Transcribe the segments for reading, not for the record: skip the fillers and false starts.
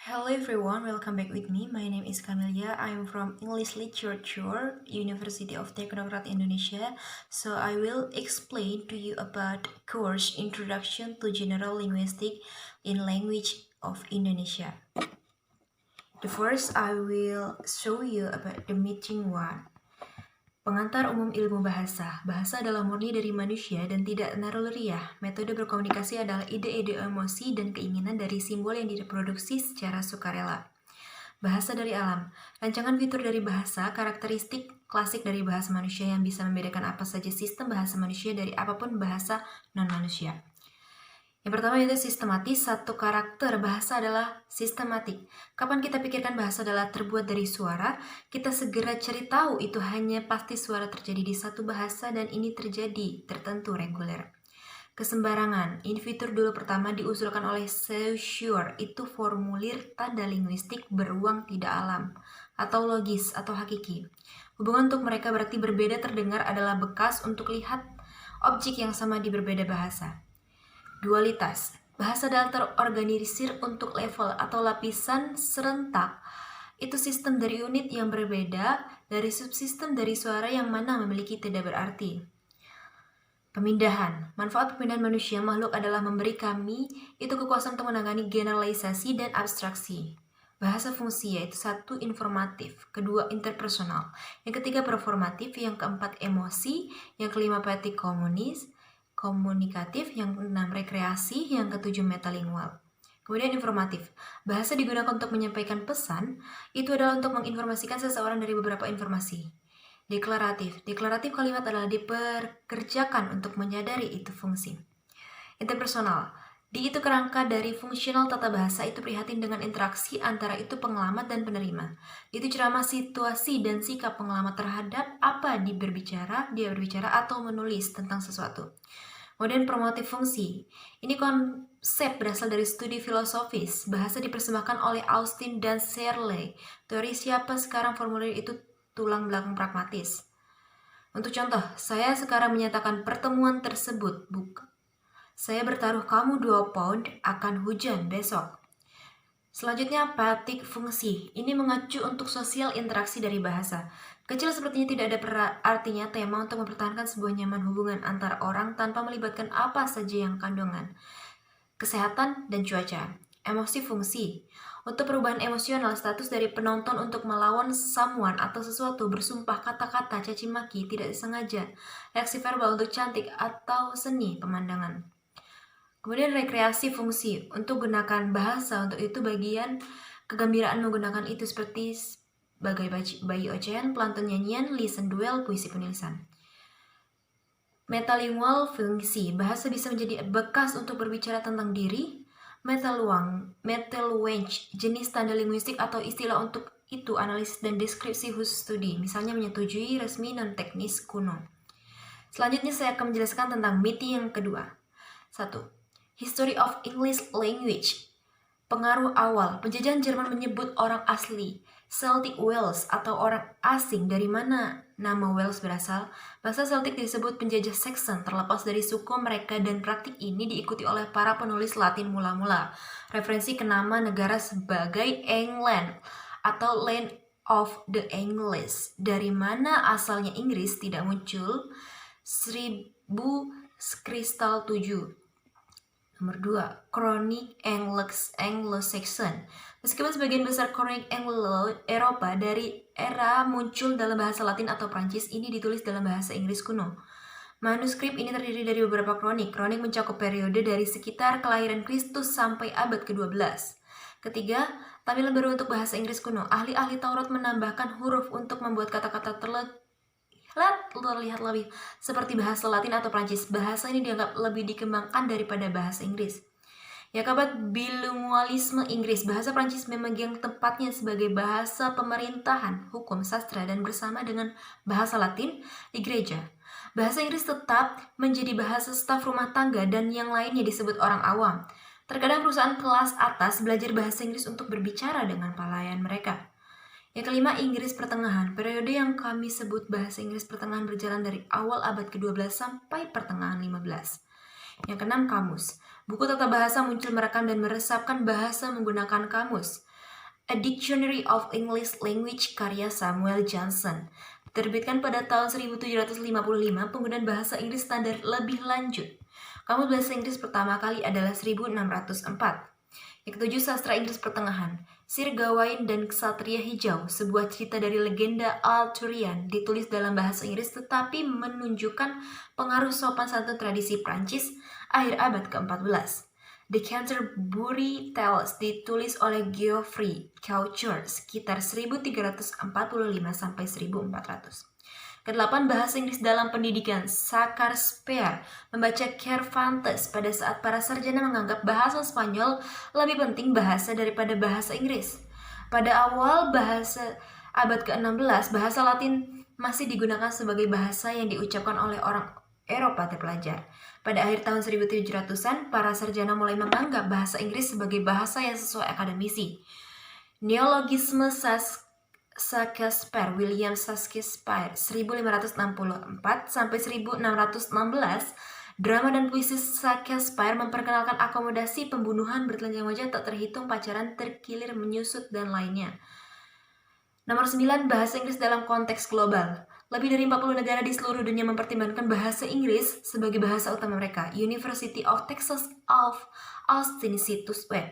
Hello everyone, welcome back with me. My name is Camelia. I am from English Literature, University of Technocrat Indonesia. So I will explain to you about course Introduction to General Linguistics in Language of Indonesia. The first I will show you about the meeting one. Pengantar umum ilmu bahasa. Bahasa adalah murni dari manusia dan tidak naluriah. Metode berkomunikasi adalah ide-ide emosi dan keinginan dari simbol yang direproduksi secara sukarela. Bahasa dari alam. Rancangan fitur dari bahasa, karakteristik klasik dari bahasa manusia yang bisa membedakan apa saja sistem bahasa manusia dari apapun bahasa non-manusia. Yang pertama yaitu sistematis. Satu karakter bahasa adalah sistematik. Kapan kita pikirkan bahasa adalah terbuat dari suara, kita segera cari tahu itu hanya pasti suara terjadi di satu bahasa dan ini terjadi tertentu reguler. Kesembarangan. In fitur dulu pertama diusulkan oleh Saussure, itu formulir tanda linguistik beruang tidak alam atau logis atau hakiki. Hubungan untuk mereka berarti berbeda terdengar adalah bekas untuk lihat objek yang sama di berbeda bahasa. Dualitas. Bahasa adalah terorganisir untuk level atau lapisan serentak. Itu sistem dari unit yang berbeda dari subsistem dari suara yang mana memiliki tidak berarti. Pemindahan. Manfaat pemindahan manusia makhluk adalah memberi kami itu kekuasaan untuk menangani generalisasi dan abstraksi. Bahasa fungsi yaitu satu informatif, kedua interpersonal, yang ketiga performatif, yang keempat emosi, yang kelima poetik komunikatif, yang keenam rekreasi, yang ketujuh metalingual. Kemudian informatif. Bahasa digunakan untuk menyampaikan pesan, itu adalah untuk menginformasikan seseorang dari beberapa informasi. Deklaratif. Deklaratif kalimat adalah diperkerjakan untuk menyadari itu fungsi. Interpersonal. Di itu kerangka dari fungsional tata bahasa itu prihatin dengan interaksi antara itu pengalamat dan penerima. Itu ceramah situasi dan sikap pengalamat terhadap apa dia berbicara atau menulis tentang sesuatu. Kemudian promotif fungsi. Ini konsep berasal dari studi filosofis. Bahasa dipersembahkan oleh Austin dan Searle. Teori siapa sekarang formulir itu tulang belakang pragmatis. Untuk contoh, saya sekarang menyatakan pertemuan tersebut saya bertaruh kamu 2 pound akan hujan besok. Selanjutnya, poetik fungsi. Ini mengacu untuk sosial interaksi dari bahasa. Kecil sepertinya tidak ada artinya tema untuk mempertahankan sebuah nyaman hubungan antar orang tanpa melibatkan apa saja yang kandungan. Kesehatan dan cuaca. Emosi fungsi. Untuk perubahan emosional, status dari penonton untuk melawan someone atau sesuatu, bersumpah kata-kata, caci maki, tidak disengaja, reaksi verbal untuk cantik atau seni pemandangan. Kemudian rekreasi fungsi. Untuk gunakan bahasa, untuk itu bagian kegembiraan menggunakan itu seperti sebagai bayi ocehan, pelantun nyanyian, listen duel, puisi penulisan. Metalingual fungsi. Bahasa bisa menjadi bekas untuk berbicara tentang diri. Metalanguage, jenis tanda linguistik atau istilah untuk itu analisis dan deskripsi khusus studi, misalnya menyetujui, resmi, non-teknis, kuno. Selanjutnya saya akan menjelaskan tentang meeting yang kedua. 1. History of English Language. Pengaruh awal. Penjajahan Jerman menyebut orang asli Celtic Wales atau orang asing. Dari mana nama Wales berasal? Bahasa Celtic disebut penjajah Saxon terlepas dari suku mereka dan praktik ini diikuti oleh para penulis Latin mula-mula. Referensi ke nama negara sebagai England atau Land of the English. Dari mana asalnya Inggris tidak muncul 1000 Kristal 7. Nomor 2, kronik Anglo-Saxon. Meskipun sebagian besar kronik Anglo-Eropa dari era muncul dalam bahasa Latin atau Prancis, ini ditulis dalam bahasa Inggris kuno. Manuskrip ini terdiri dari beberapa kronik. Kronik mencakup periode dari sekitar kelahiran Kristus sampai abad ke-12. Ketiga, tampilan baru untuk bahasa Inggris kuno. Ahli-ahli Taurat menambahkan huruf untuk membuat kata-kata terlihat lebih seperti bahasa Latin atau Prancis. Bahasa ini dianggap lebih dikembangkan daripada bahasa Inggris. Yang keempat, bilingualisme Inggris. Bahasa Prancis memegang tempatnya sebagai bahasa pemerintahan, hukum, sastra, dan bersama dengan bahasa Latin di gereja. Bahasa Inggris tetap menjadi bahasa staf rumah tangga dan yang lainnya disebut orang awam. Terkadang perusahaan kelas atas belajar bahasa Inggris untuk berbicara dengan pelayan mereka. Yang kelima, Inggris Pertengahan. Periode yang kami sebut bahasa Inggris Pertengahan berjalan dari awal abad ke-12 sampai pertengahan 15. Yang keenam, kamus. Buku tata bahasa muncul merekam dan meresapkan bahasa menggunakan kamus. A Dictionary of English Language karya Samuel Johnson. Diterbitkan pada tahun 1755, penggunaan bahasa Inggris standar lebih lanjut. Kamus bahasa Inggris pertama kali adalah 1604. Yang ketujuh, sastra Inggris pertengahan. Sir Gawain dan Ksatria Hijau, sebuah cerita dari legenda Arthurian, ditulis dalam bahasa Inggris tetapi menunjukkan pengaruh sopan santun tradisi Prancis akhir abad ke-14. The Canterbury Tales ditulis oleh Geoffrey Chaucer sekitar 1345 sampai 1400. Kedelapan, bahasa Inggris dalam pendidikan. Sakar Spear membaca Cervantes pada saat para sarjana menganggap bahasa Spanyol lebih penting bahasa daripada bahasa Inggris. Pada awal bahasa abad ke-16, bahasa Latin masih digunakan sebagai bahasa yang diucapkan oleh orang Eropa terpelajar. Pada akhir tahun 1700-an, para sarjana mulai menganggap bahasa Inggris sebagai bahasa yang sesuai akademisi. Neologisme Shakespeare, William Shakespeare, 1564 sampai 1616, drama dan puisi Shakespeare memperkenalkan akomodasi, pembunuhan, bertelanjang wajah tak terhitung, pacaran, terkilir, menyusut, dan lainnya. Nomor 9, bahasa Inggris dalam konteks global. Lebih dari 40 negara di seluruh dunia mempertimbangkan bahasa Inggris sebagai bahasa utama mereka. University of Texas of Austin situs web.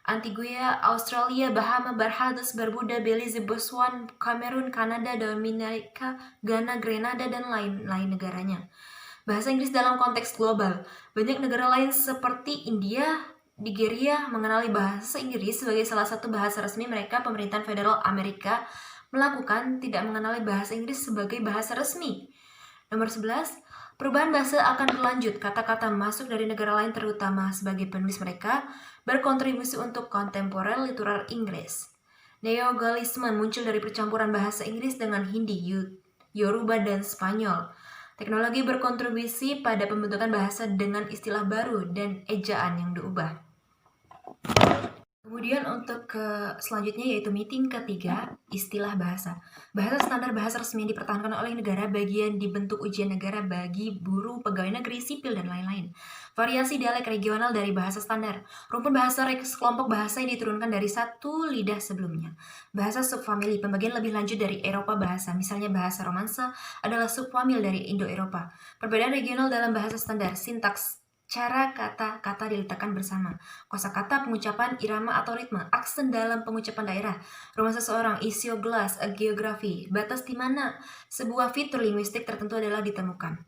Antigua, Australia, Bahama, Barbados, Barbuda, Belize, Botswana, Kamerun, Kanada, Dominika, Ghana, Grenada, dan lain-lain negaranya. Bahasa Inggris dalam konteks global. Banyak negara lain seperti India, Nigeria mengenali bahasa Inggris sebagai salah satu bahasa resmi mereka. Pemerintahan federal Amerika melakukan tidak mengenali bahasa Inggris sebagai bahasa resmi. Nomor 11, perubahan bahasa akan berlanjut. Kata-kata masuk dari negara lain terutama sebagai penulis mereka berkontribusi untuk kontemporer literar Inggris. Neogalisme muncul dari percampuran bahasa Inggris dengan Hindi, Yoruba, dan Spanyol. Teknologi berkontribusi pada pembentukan bahasa dengan istilah baru dan ejaan yang diubah. Kemudian untuk selanjutnya yaitu meeting ketiga, istilah bahasa. Bahasa standar bahasa resmi yang dipertahankan oleh negara bagian dibentuk ujian negara bagi buruh, pegawai negeri, sipil, dan lain-lain. Variasi dialek regional dari bahasa standar. Rumpun bahasa kelompok bahasa yang diturunkan dari satu lidah sebelumnya. Bahasa subfamili, pembagian lebih lanjut dari Eropa bahasa. Misalnya bahasa Romansa adalah subfamil dari Indo-Eropa. Perbedaan regional dalam bahasa standar, sintaks, cara kata-kata diletakkan bersama, kosakata, pengucapan, irama atau ritme, aksen dalam pengucapan daerah, rumah seseorang, isiogelas, geografi, batas di mana sebuah fitur linguistik tertentu adalah ditemukan.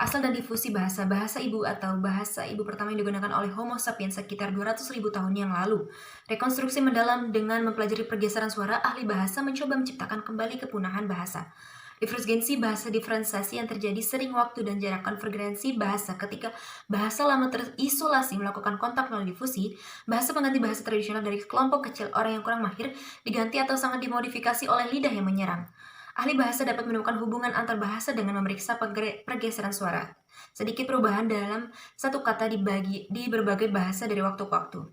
Asal dan difusi bahasa, bahasa ibu atau bahasa ibu pertama yang digunakan oleh Homo sapiens sekitar 200.000 tahun yang lalu. Rekonstruksi mendalam dengan mempelajari pergeseran suara, ahli bahasa mencoba menciptakan kembali kepunahan bahasa. Divergensi bahasa, diferensiasi yang terjadi sering waktu dan jarak. Konvergensi bahasa, ketika bahasa lama terisolasi melakukan kontak melalui difusi, bahasa pengganti bahasa tradisional dari kelompok kecil orang yang kurang mahir diganti atau sangat dimodifikasi oleh lidah yang menyerang. Ahli bahasa dapat menemukan hubungan antar bahasa dengan memeriksa pergeseran suara. Sedikit perubahan dalam satu kata di berbagai bahasa dari waktu ke waktu.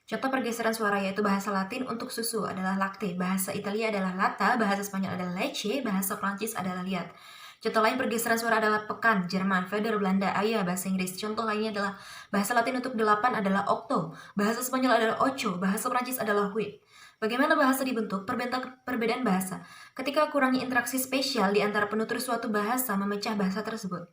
Contoh pergeseran suara yaitu bahasa Latin untuk susu adalah lacte, bahasa Italia adalah latta, bahasa Spanyol adalah leche, bahasa Prancis adalah liat. Contoh lain pergeseran suara adalah pekan, Jerman, Feder, Belanda, ayah, bahasa Inggris. Contoh lainnya adalah bahasa Latin untuk 8 adalah octo, bahasa Spanyol adalah ocho, bahasa Prancis adalah huit. Bagaimana bahasa dibentuk? Perbedaan bahasa. Ketika kurangnya interaksi spesial di antara penutur suatu bahasa memecah bahasa tersebut.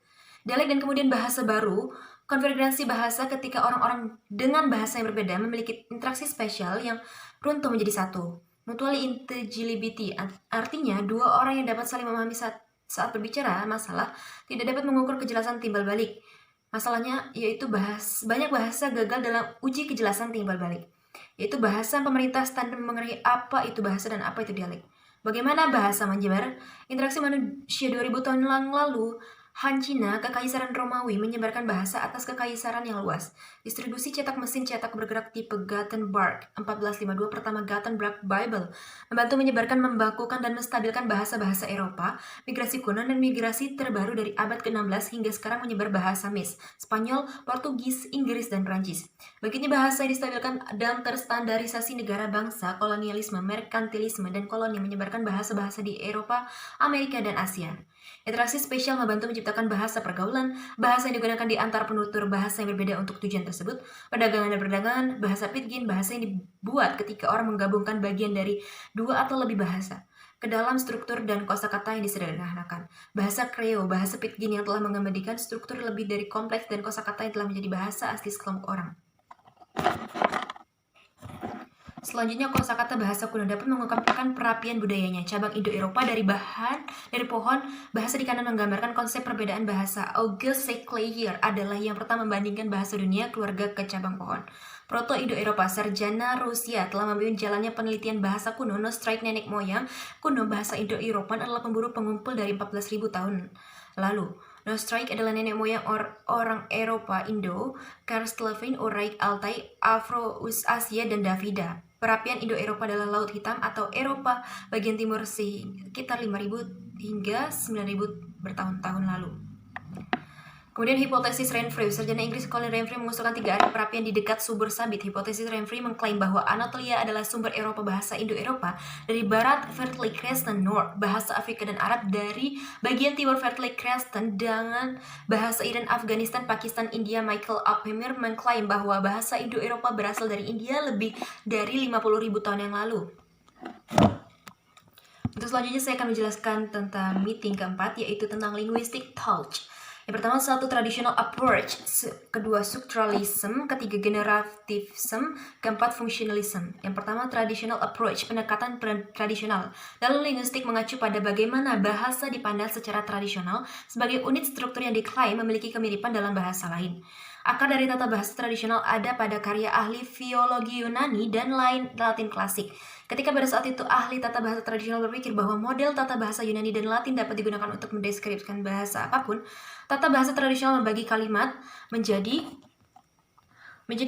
Dialek dan kemudian bahasa baru, konvergensi bahasa ketika orang-orang dengan bahasa yang berbeda memiliki interaksi spesial yang runtuh menjadi satu. Mutually intelligibility, artinya dua orang yang dapat saling memahami saat berbicara masalah tidak dapat mengukur kejelasan timbal balik. Masalahnya yaitu banyak bahasa gagal dalam uji kejelasan timbal balik. Yaitu bahasa pemerintah standar mengenai apa itu bahasa dan apa itu dialek. Bagaimana bahasa menyebar? Interaksi manusia 2000 tahun yang lalu, Han Cina, Kekaisaran Romawi menyebarkan bahasa atas kekaisaran yang luas. Distribusi cetak mesin cetak bergerak tipe Gutenberg 1452 pertama Gutenberg Bible membantu menyebarkan, membakukan, dan menstabilkan bahasa-bahasa Eropa, migrasi kuno dan migrasi terbaru dari abad ke-16 hingga sekarang menyebar bahasa Mis, Spanyol, Portugis, Inggris, dan Prancis. Begini bahasa yang distabilkan dan terstandarisasi negara bangsa, kolonialisme, merkantilisme, dan koloni menyebarkan bahasa-bahasa di Eropa, Amerika, dan Asia. Interaksi spesial membantu menciptakan bahasa pergaulan, bahasa yang digunakan di antar penutur bahasa yang berbeda untuk tujuan tersebut. Perdagangan dan perdagangan, bahasa pidgin, bahasa yang dibuat ketika orang menggabungkan bagian dari dua atau lebih bahasa ke dalam struktur dan kosakata yang disederhanakan. Bahasa Kreo, bahasa pidgin yang telah mengembalikan struktur lebih dari kompleks dan kosakata yang telah menjadi bahasa asli sekelompok orang. Selanjutnya, kosakata bahasa kuno dapat mengungkapkan perapian budayanya. Cabang Indo-Eropa dari pohon bahasa di kanan menggambarkan konsep perbedaan bahasa. Auguste Cleyer adalah yang pertama membandingkan bahasa dunia keluarga ke cabang pohon. Proto-Indo-Eropa, sarjana Rusia telah membimbing jalannya penelitian bahasa kuno. Nostrike, nenek moyang kuno bahasa Indo-Eropan, adalah pemburu pengumpul dari 14.000 tahun lalu. Nostrike adalah nenek moyang orang Eropa Indo, Karstlevan, Uraik, Altai, Afro-Asia, dan Davida. Perapian Indo-Eropa adalah Laut Hitam atau Eropa bagian timur sekitar 5.000 hingga 9.000 bertahun-tahun lalu. Kemudian hipotesis Renfrew, sarjana Inggris Colin Renfrew mengusulkan 3 area perapian di dekat sumber sabit. Hipotesis Renfrew mengklaim bahwa Anatolia adalah sumber Eropa bahasa Indo-Eropa, dari barat Fertile Crescent North bahasa Afrika dan Arab, dari bagian timur Fertile Crescent dengan bahasa Iran, Afghanistan, Pakistan, India. Michael Oppenheimer mengklaim bahwa bahasa Indo-Eropa berasal dari India lebih dari 50.000 tahun yang lalu. Untuk selanjutnya saya akan menjelaskan tentang meeting keempat, yaitu tentang linguistic touch. Yang pertama, satu traditional approach, kedua structuralism, ketiga generativism, keempat functionalism. Yang pertama, traditional approach, pendekatan tradisional. Lalu linguistik mengacu pada bagaimana bahasa dipandang secara tradisional sebagai unit struktur yang diklaim memiliki kemiripan dalam bahasa lain. Akar dari tata bahasa tradisional ada pada karya ahli filologi Yunani dan Latin klasik. Ketika pada saat itu ahli tata bahasa tradisional berpikir bahwa model tata bahasa Yunani dan Latin dapat digunakan untuk mendeskripsikan bahasa apapun, tata bahasa tradisional membagi kalimat menjadi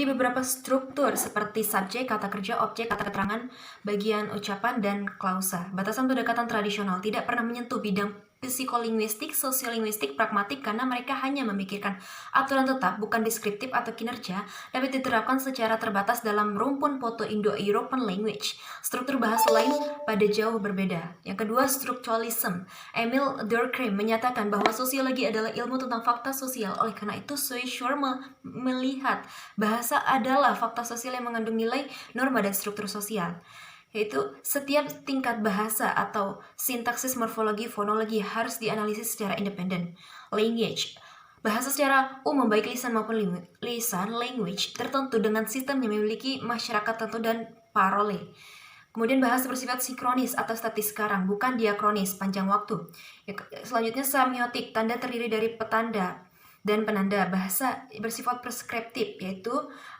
beberapa struktur seperti subjek, kata kerja, objek, kata keterangan, bagian ucapan, dan klausa. Batasan pendekatan tradisional tidak pernah menyentuh bidang psikolinguistik, sosiolinguistik, pragmatik, karena mereka hanya memikirkan aturan tetap, bukan deskriptif atau kinerja, dapat diterapkan secara terbatas dalam rumpun Proto-Indo-European language. Struktur bahasa lain pada jauh berbeda. Yang kedua, structuralism. Emil Durkheim menyatakan bahwa sosiologi adalah ilmu tentang fakta sosial. Oleh karena itu, Saussure melihat bahasa adalah fakta sosial yang mengandung nilai, norma, dan struktur sosial. Yaitu setiap tingkat bahasa atau sintaksis, morfologi, fonologi harus dianalisis secara independen. Language, bahasa secara umum baik lisan maupun lisan, language tertentu dengan sistem yang memiliki masyarakat tertentu dan parole. Kemudian bahasa bersifat sinkronis atau statis sekarang, bukan diakronis, panjang waktu. Selanjutnya semiotik, tanda terdiri dari petanda dan penanda. Bahasa bersifat preskriptif, yaitu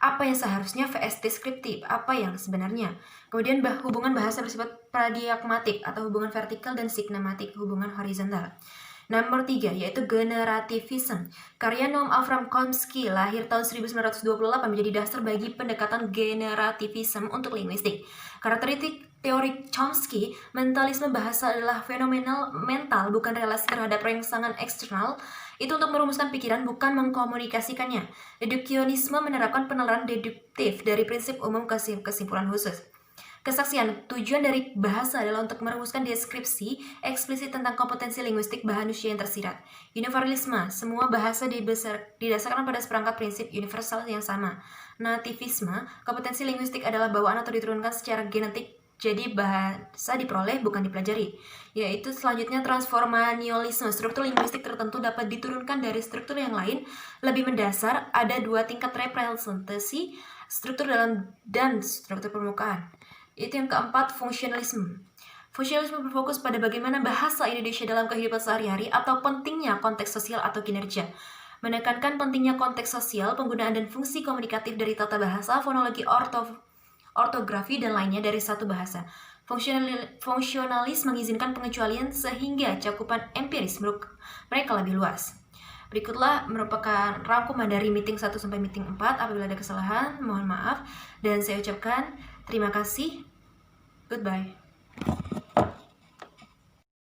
apa yang seharusnya, vs deskriptif, apa yang sebenarnya. Kemudian hubungan bahasa bersifat pradiagmatik atau hubungan vertikal, dan signematik, hubungan horizontal. Nomor 3, yaitu generativism. Karya Noam Avram Chomsky lahir tahun 1928 menjadi dasar bagi pendekatan generativism untuk linguistik. Karakteristik teori Chomsky, mentalisme bahasa adalah fenomenal mental, bukan relasi terhadap rangsangan eksternal. Itu untuk merumuskan pikiran, bukan mengkomunikasikannya. Deduksionisme menerapkan penalaran deduktif dari prinsip umum ke kesimpulan khusus. Kesaksian, tujuan dari bahasa adalah untuk merumuskan deskripsi eksplisit tentang kompetensi linguistik manusia yang tersirat. Universalisme, semua bahasa didasarkan pada seperangkat prinsip universal yang sama. Nativisme, kompetensi linguistik adalah bawaan atau diturunkan secara genetik, jadi bahasa diperoleh bukan dipelajari. Yaitu selanjutnya transformationalisme, struktur linguistik tertentu dapat diturunkan dari struktur yang lain. Lebih mendasar, ada 2 tingkat representasi, struktur dalam dan struktur permukaan. Itu yang keempat, fungsionalisme. Fungsionalisme berfokus pada bagaimana bahasa Indonesia dalam kehidupan sehari-hari atau pentingnya konteks sosial atau kinerja. Menekankan pentingnya konteks sosial, penggunaan dan fungsi komunikatif dari tata bahasa, fonologi, ortografi, dan lainnya dari satu bahasa. Fungsionalis mengizinkan pengecualian sehingga cakupan empiris mereka lebih luas. Berikutlah merupakan rangkuman dari meeting 1 sampai meeting 4. Apabila ada kesalahan, mohon maaf. Dan saya ucapkan terima kasih. Goodbye.